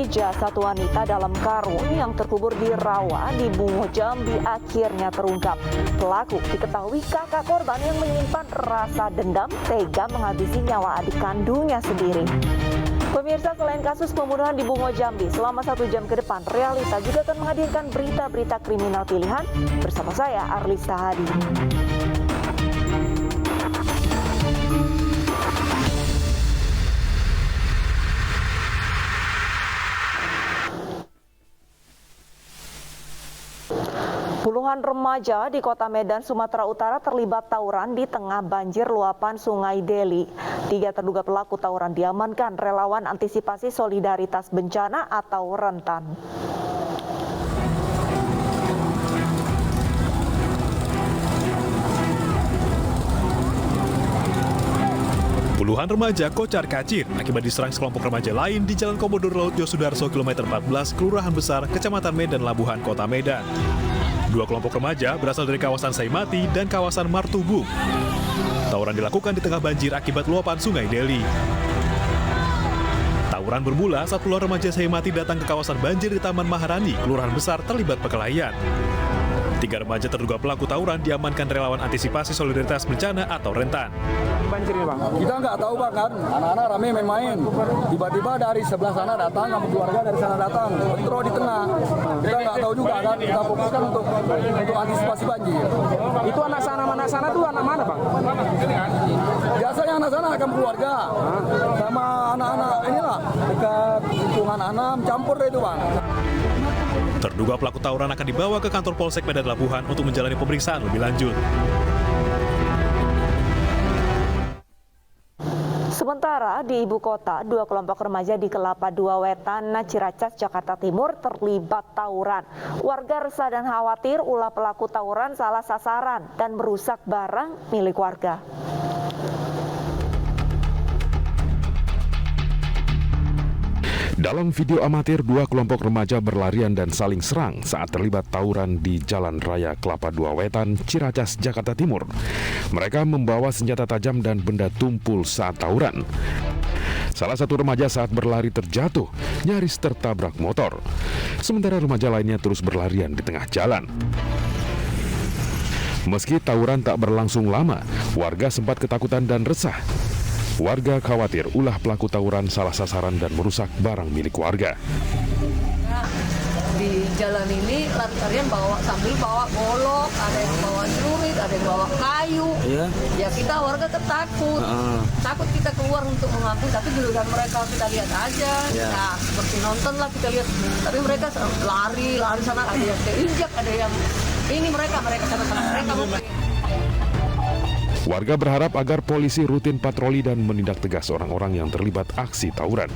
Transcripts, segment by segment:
Misteri jasad wanita dalam karung yang terkubur di rawa di Bungo, Jambi akhirnya terungkap. Pelaku diketahui kakak korban yang menyimpan rasa dendam tega menghabisi nyawa adik kandungnya sendiri. Pemirsa, selain kasus pembunuhan di Bungo, Jambi, selama 1 jam ke depan, Realita juga akan menghadirkan berita-berita kriminal pilihan bersama saya, Arlista Hadi. Puluhan remaja di Kota Medan, Sumatera Utara terlibat tawuran di tengah banjir luapan Sungai Deli. 3 terduga pelaku tawuran diamankan relawan antisipasi solidaritas bencana atau rentan. Puluhan remaja kocar kacir akibat diserang sekelompok remaja lain di Jalan Komodo Laut Yosudarso kilometer 14, Kelurahan Besar, Kecamatan Medan Labuhan, Kota Medan. 2 kelompok remaja berasal dari kawasan Saimati dan kawasan Martubung. Tawuran dilakukan di tengah banjir akibat luapan Sungai Deli. Tawuran bermula saat puluhan remaja Saimati datang ke kawasan banjir di Taman Maharani, Kelurahan Besar, terlibat perkelahian. 3 remaja terduga pelaku tawuran diamankan relawan antisipasi solidaritas bencana atau rentan. Banjir ini, Bang? Kita nggak tahu, Bang, kan anak-anak rame main-main. Tiba-tiba dari sebelah sana datang, sama keluarga dari sana datang, kontrol di tengah. Kita nggak tahu juga kan, kita fokuskan untuk antisipasi banjir. Itu anak sana tuh anak mana, Bang? Biasanya anak sana akan keluarga, sama anak-anak inilah dekat lingkungan anak campur itu, Bang. Terduga pelaku tawuran akan dibawa ke kantor Polsek Medan Labuhan untuk menjalani pemeriksaan lebih lanjut. Sementara di ibu kota, 2 kelompok remaja di Kelapa II Wetan, Ciracas, Jakarta Timur terlibat tawuran. Warga resah dan khawatir ulah pelaku tawuran salah sasaran dan merusak barang milik warga. Dalam video amatir, 2 kelompok remaja berlarian dan saling serang saat terlibat tawuran di Jalan Raya Kelapa II Wetan, Ciracas, Jakarta Timur. Mereka membawa senjata tajam dan benda tumpul saat tawuran. Salah satu remaja saat berlari terjatuh, nyaris tertabrak motor. Sementara remaja lainnya terus berlarian di tengah jalan. Meski tawuran tak berlangsung lama, warga sempat ketakutan dan resah. Warga khawatir ulah pelaku tawuran salah sasaran dan merusak barang milik warga. Di jalan ini lari-larian sambil bawa golok, ada yang bawa celurit, ada yang bawa kayu. Iya. Ya kita warga takut, takut kita keluar untuk mengambil, tapi giliran mereka kita lihat aja. Ya. Nah, seperti nonton lah kita lihat. Tapi mereka lari sana, ada yang keinjak, ada yang ini mereka sana mereka mungkin. Warga berharap agar polisi rutin patroli dan menindak tegas orang-orang yang terlibat aksi tawuran.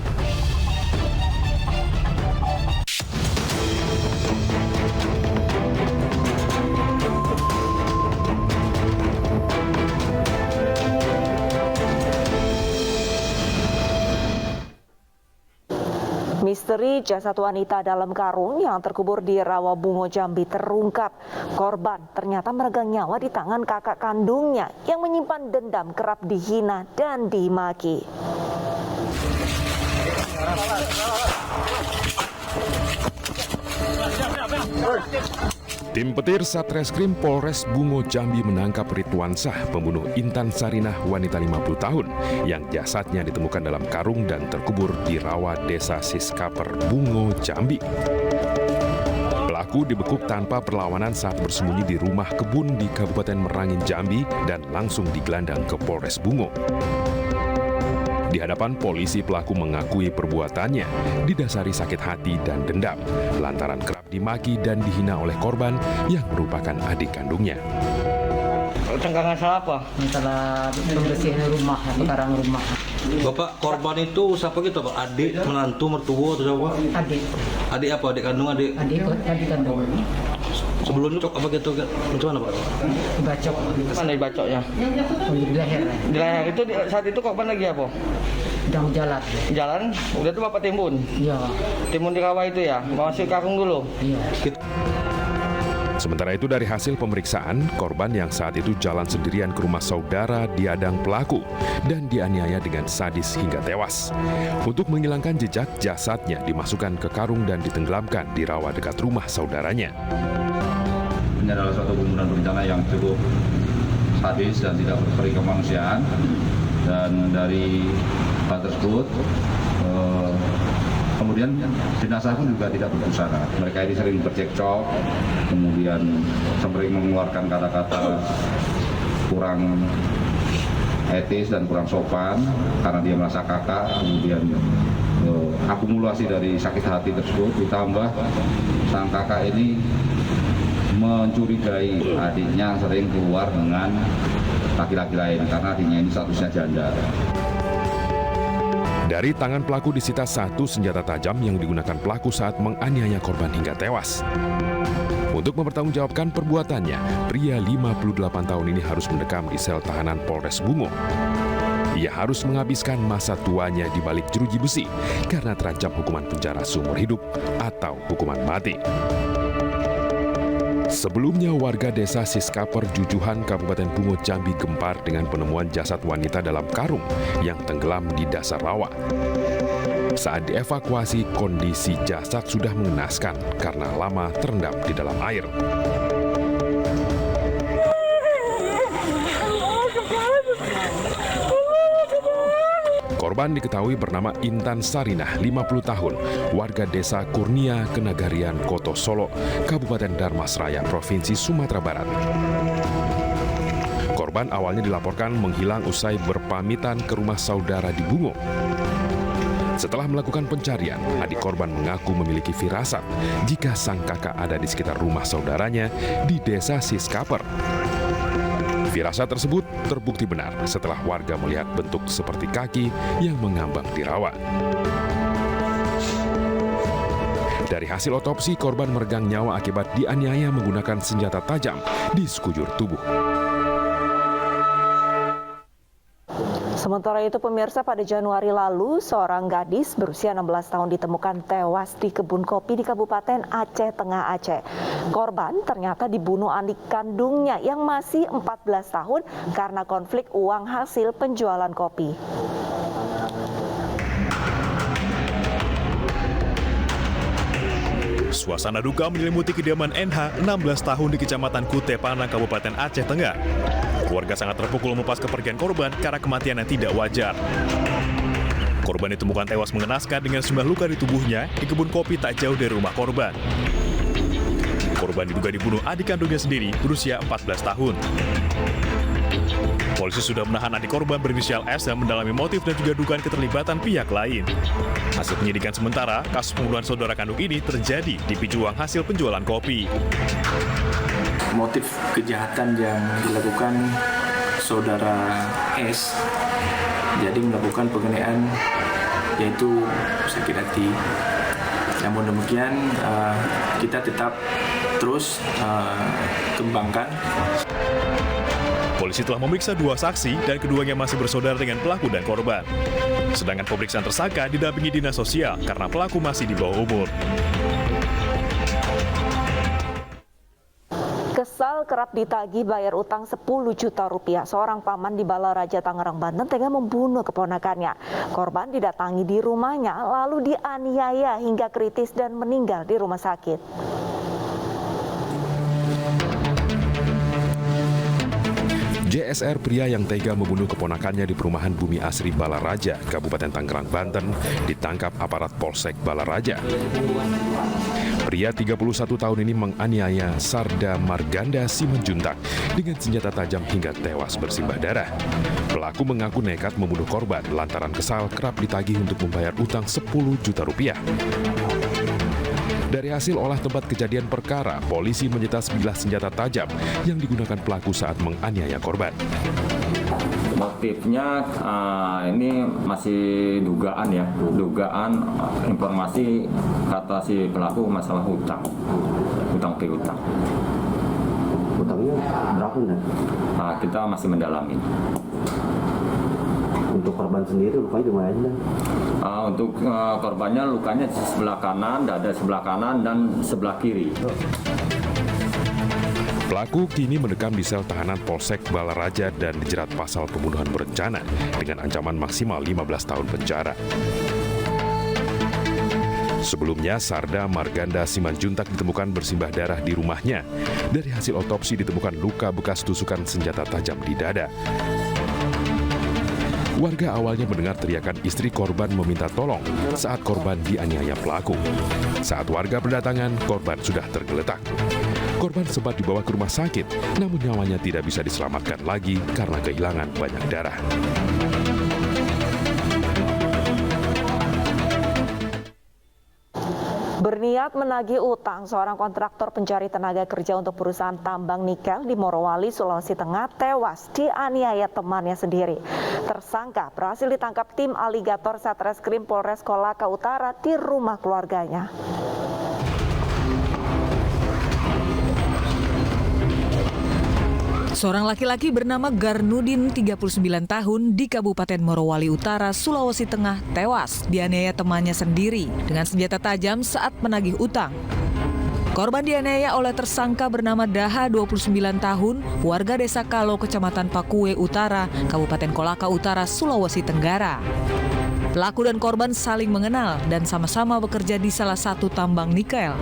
Misteri jasad wanita dalam karung yang terkubur di rawa Bungo, Jambi terungkap. Korban ternyata meregang nyawa di tangan kakak kandungnya yang menyimpan dendam, kerap dihina dan dimaki. Tim petir Satreskrim Polres Bungo, Jambi menangkap Ridwansah, pembunuh Intan Sarinah, wanita 50 tahun, yang jasadnya ditemukan dalam karung dan terkubur di rawa Desa Siskaper, Bungo, Jambi. Pelaku dibekuk tanpa perlawanan saat bersembunyi di rumah kebun di Kabupaten Merangin, Jambi, dan langsung digelandang ke Polres Bungo. Di hadapan polisi, pelaku mengakui perbuatannya didasari sakit hati dan dendam lantaran kerap dimaki dan dihina oleh korban yang merupakan adik kandungnya. Tenggangan salah apa? Masalah pembersihan rumah, sekarang rumah. Bapak korban itu siapa gitu, Pak? Adik, menantu, mertua atau siapa? Adik. Adik apa? Adik kandung, adik Kandung. sebelumnya apa gitu? Gimana, Pak? Dibacok. Mana dibacoknya? Di leher. Di leher itu saat itu korban lagi apa? Sedang jalan. Jalan, udah tuh Bapak timbun. Iya. Timbun di rawa itu ya. Masuk karung dulu. Iya. Sementara itu dari hasil pemeriksaan, korban yang saat itu jalan sendirian ke rumah saudara diadang pelaku dan dianiaya dengan sadis hingga tewas. Untuk menghilangkan jejak, jasadnya dimasukkan ke karung dan ditenggelamkan di rawa dekat rumah saudaranya. Ini adalah suatu pembunuhan berencana yang cukup sadis dan tidak berperi kemanusiaan. Dan dari hal tersebut, kemudian jenazah pun juga tidak berbusana. Mereka ini sering bercekcok, kemudian sering mengeluarkan kata-kata kurang etis dan kurang sopan karena dia merasa kakak. Kemudian akumulasi dari sakit hati tersebut ditambah sang kakak ini mencurigai adiknya sering keluar dengan laki-laki lain karena adiknya ini statusnya janda. Dari tangan pelaku disita satu senjata tajam yang digunakan pelaku saat menganiaya korban hingga tewas. Untuk mempertanggungjawabkan perbuatannya, pria 58 tahun ini harus mendekam di sel tahanan Polres Bungo. Ia harus menghabiskan masa tuanya di balik jeruji besi karena terancam hukuman penjara seumur hidup atau hukuman mati. Sebelumnya, warga desa Siskaper, Jujuhan, Kabupaten Bungo, Jambi gempar dengan penemuan jasad wanita dalam karung yang tenggelam di dasar rawa. Saat dievakuasi, kondisi jasad sudah mengenaskan karena lama terendam di dalam air. Korban diketahui bernama Intan Sarinah, 50 tahun, warga desa Kurnia, Kenagarian, Koto Solo, Kabupaten Dharmasraya, Provinsi Sumatera Barat. Korban awalnya dilaporkan menghilang usai berpamitan ke rumah saudara di Bungo. Setelah melakukan pencarian, adik korban mengaku memiliki firasat jika sang kakak ada di sekitar rumah saudaranya di desa Siskaper. Firasat tersebut terbukti benar setelah warga melihat bentuk seperti kaki yang mengambang di rawa. Dari hasil otopsi, korban meregang nyawa akibat dianiaya menggunakan senjata tajam di sekujur tubuh. Sementara itu pemirsa, pada Januari lalu seorang gadis berusia 16 tahun ditemukan tewas di kebun kopi di Kabupaten Aceh Tengah Aceh. Korban ternyata dibunuh adik kandungnya yang masih 14 tahun karena konflik uang hasil penjualan kopi. Suasana duka menyelimuti kediaman NH, 16 tahun di Kecamatan Kute Panang, Kabupaten Aceh Tengah. Keluarga sangat terpukul melepas kepergian korban karena kematian yang tidak wajar. Korban ditemukan tewas mengenaskan dengan sejumlah luka di tubuhnya di kebun kopi tak jauh dari rumah korban. Korban diduga dibunuh adik kandungnya sendiri berusia 14 tahun. Polisi sudah menahan adik korban berinisial S dan mendalami motif dan juga dugaan keterlibatan pihak lain. Hasil penyidikan sementara, kasus pembunuhan saudara kandung ini terjadi dipicu uang hasil penjualan kopi. Motif kejahatan yang dilakukan saudara S, jadi melakukan penganiayaan yaitu sakit hati. Namun demikian kita tetap terus kembangkan. Polisi telah memeriksa 2 saksi dan keduanya masih bersaudara dengan pelaku dan korban. Sedangkan pemeriksaan tersangka didampingi dinas sosial karena pelaku masih di bawah umur. Kesal kerap ditagih bayar utang 10 juta rupiah. Seorang paman di Balaraja, Tangerang, Banten tega membunuh keponakannya. Korban didatangi di rumahnya lalu dianiaya hingga kritis dan meninggal di rumah sakit. JSR, pria yang tega membunuh keponakannya di perumahan Bumi Asri Balaraja, Kabupaten Tangerang, Banten, ditangkap aparat Polsek Balaraja. Pria 31 tahun ini menganiaya Sarda Marganda Simanjuntak dengan senjata tajam hingga tewas bersimbah darah. Pelaku mengaku nekat membunuh korban lantaran kesal kerap ditagih untuk membayar utang 10 juta rupiah. Dari hasil olah tempat kejadian perkara, polisi menyita sebilah senjata tajam yang digunakan pelaku saat menganiaya korban. Motifnya ini masih dugaan ya, dugaan informasi kata si pelaku masalah hutang piutang. Hutangnya berapa nih? Kita masih mendalami. Untuk korban sendiri lukanya di mana aja? Untuk korbannya lukanya di sebelah kanan, dada sebelah kanan dan sebelah kiri. Pelaku kini mendekam di sel tahanan Polsek Balaraja dan dijerat pasal pembunuhan berencana dengan ancaman maksimal 15 tahun penjara. Sebelumnya, Sarda Marganda Simanjuntak ditemukan bersimbah darah di rumahnya. Dari hasil otopsi ditemukan luka bekas tusukan senjata tajam di dada. Warga awalnya mendengar teriakan istri korban meminta tolong saat korban dianiaya pelaku. Saat warga berdatangan, korban sudah tergeletak. Korban sempat dibawa ke rumah sakit, namun nyawanya tidak bisa diselamatkan lagi karena kehilangan banyak darah. Berniat menagih utang, seorang kontraktor pencari tenaga kerja untuk perusahaan tambang nikel di Morowali, Sulawesi Tengah tewas dianiaya temannya sendiri. Tersangka berhasil ditangkap tim aligator Satreskrim Polres Kolaka Utara di rumah keluarganya. Seorang laki-laki bernama Garnudin, 39 tahun, di Kabupaten Morowali Utara, Sulawesi Tengah, tewas dianiaya temannya sendiri dengan senjata tajam saat menagih utang. Korban dianiaya oleh tersangka bernama Daha, 29 tahun, warga Desa Kalo, Kecamatan Pakue Utara, Kabupaten Kolaka Utara, Sulawesi Tenggara. Pelaku dan korban saling mengenal dan sama-sama bekerja di salah satu tambang nikel.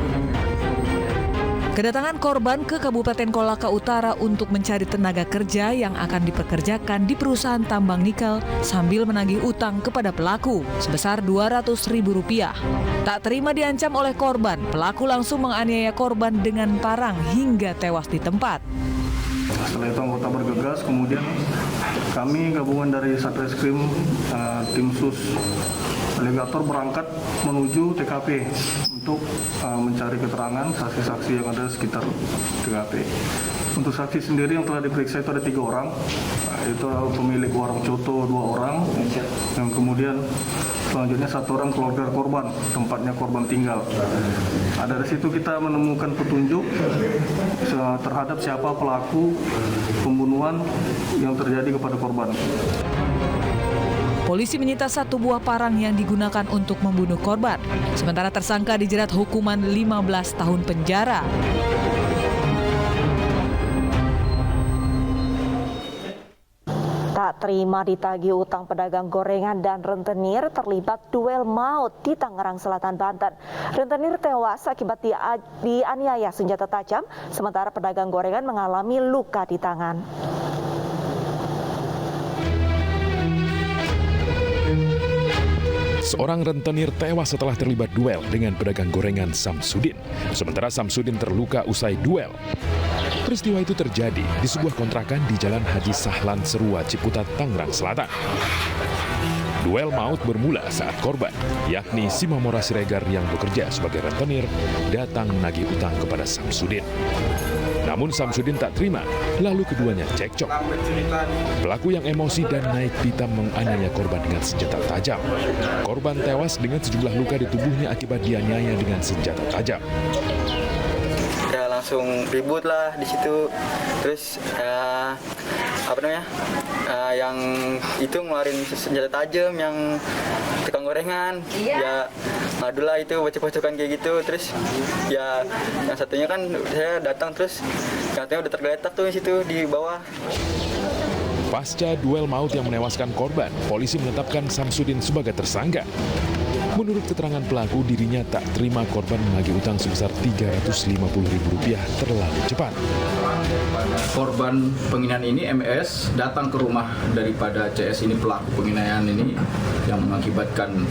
Kedatangan korban ke Kabupaten Kolaka Utara untuk mencari tenaga kerja yang akan dipekerjakan di perusahaan tambang nikel sambil menagih utang kepada pelaku sebesar Rp200.000. Tak terima diancam oleh korban, pelaku langsung menganiaya korban dengan parang hingga tewas di tempat. Setelah itu anggota bergegas, kemudian kami gabungan dari Satreskrim, tim sus aligator berangkat menuju TKP untuk mencari keterangan saksi-saksi yang ada sekitar TKP. Untuk saksi sendiri yang telah diperiksa itu ada 3 orang, itu pemilik warung coto 2 orang, yang kemudian selanjutnya 1 orang keluarga korban, tempatnya korban tinggal. Dari situ kita menemukan petunjuk terhadap siapa pelaku pembunuhan yang terjadi kepada korban. Polisi menyita 1 buah parang yang digunakan untuk membunuh korban. Sementara tersangka dijerat hukuman 15 tahun penjara. Tak terima ditagih utang, pedagang gorengan dan rentenir terlibat duel maut di Tangerang Selatan, Banten. Rentenir tewas akibat dianiaya senjata tajam, sementara pedagang gorengan mengalami luka di tangan. Seorang rentenir tewas setelah terlibat duel dengan pedagang gorengan Samsudin. Sementara Samsudin terluka usai duel. Peristiwa itu terjadi di sebuah kontrakan di Jalan Haji Sahlan Serua, Ciputat, Tangerang Selatan. Duel maut bermula saat korban, yakni Simamora Siregar yang bekerja sebagai rentenir, datang menagih utang kepada Samsudin. Namun Samsudin tak terima, lalu keduanya cekcok. Pelaku yang emosi dan naik pitam menganiaya korban dengan senjata tajam. Korban tewas dengan sejumlah luka di tubuhnya akibat dianiaya dengan senjata tajam. Ya langsung ribut lah di situ. Terus yang itu ngeluarin senjata tajam yang tukang gorengan. Ya adulah itu bocok-bocokan kayak gitu. Terus ya yang satunya kan saya datang terus katanya udah tergeletak tuh di situ di bawah. Pasca duel maut yang menewaskan korban, polisi menetapkan Samsudin sebagai tersangka. Menurut keterangan pelaku, dirinya tak terima korban menagih utang sebesar Rp350.000 terlalu cepat. Korban penginayaan ini, MS, datang ke rumah daripada CS ini, pelaku penginayaan ini, yang mengakibatkan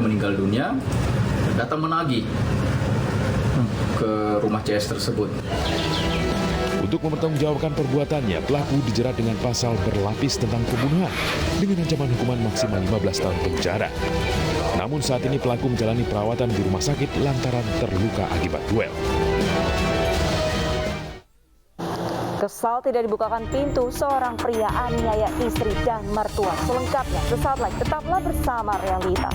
meninggal dunia, datang menagih ke rumah CS tersebut. Untuk mempertanggungjawabkan perbuatannya, pelaku dijerat dengan pasal berlapis tentang pembunuhan dengan ancaman hukuman maksimal 15 tahun penjara. Namun saat ini pelaku menjalani perawatan di rumah sakit lantaran terluka akibat duel. Kesal tidak dibukakan pintu, seorang pria aniaya istri dan mertua. Selengkapnya sesaat lagi, tetaplah bersama Realita.